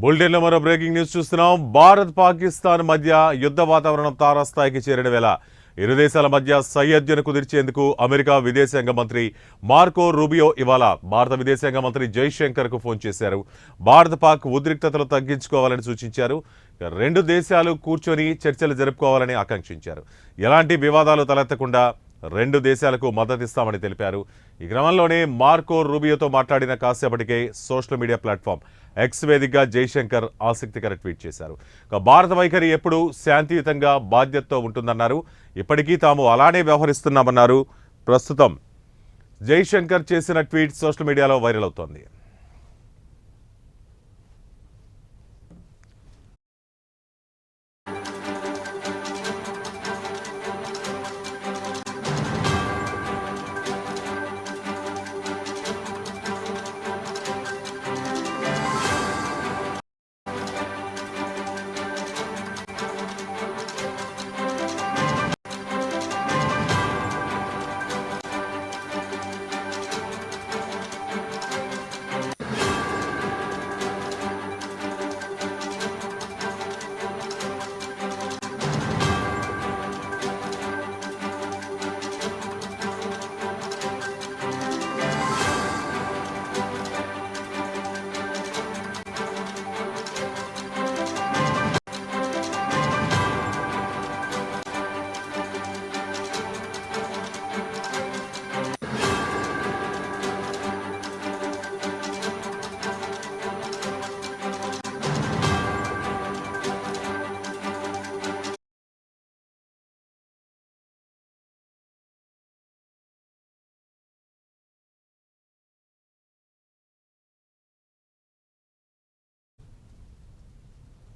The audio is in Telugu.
బులెటిన్లో మరో బ్రేకింగ్ న్యూస్ చూస్తున్నాం. భారత్ పాకిస్తాన్ మధ్య యుద్ధ వాతావరణం తారాస్థాయికి చేరిన వేళ ఇరు దేశాల మధ్య సయోధ్యను కుదిర్చేందుకు అమెరికా విదేశాంగ మంత్రి మార్కో రూబియో ఇవాళ భారత విదేశాంగ మంత్రి జైశంకర్కు ఫోన్ చేశారు. భారత్ పాక్ ఉద్రిక్తతలు తగ్గించుకోవాలని సూచించారు. రెండు దేశాలు కూర్చొని చర్చలు జరుపుకోవాలని ఆకాంక్షించారు. ఎలాంటి వివాదాలు తలెత్తకుండా రెండు దేశాలకు మద్దతిస్తామని తెలిపారు. ఈ క్రమంలోనే మార్కో రూబియోతో మాట్లాడిన కాసేపటికే సోషల్ మీడియా ప్లాట్ఫామ్ ఎక్స్ వేదికగా జైశంకర్ ఆసక్తికర ట్వీట్ చేశారు. భారత వైఖరి ఎప్పుడూ శాంతియుతంగా బాధ్యతతో ఉంటుందన్నారు. ఇప్పటికీ తాము అలానే వ్యవహరిస్తున్నామన్నారు. ప్రస్తుతం జైశంకర్ చేసిన ట్వీట్ సోషల్ మీడియాలో వైరల్ అవుతోంది.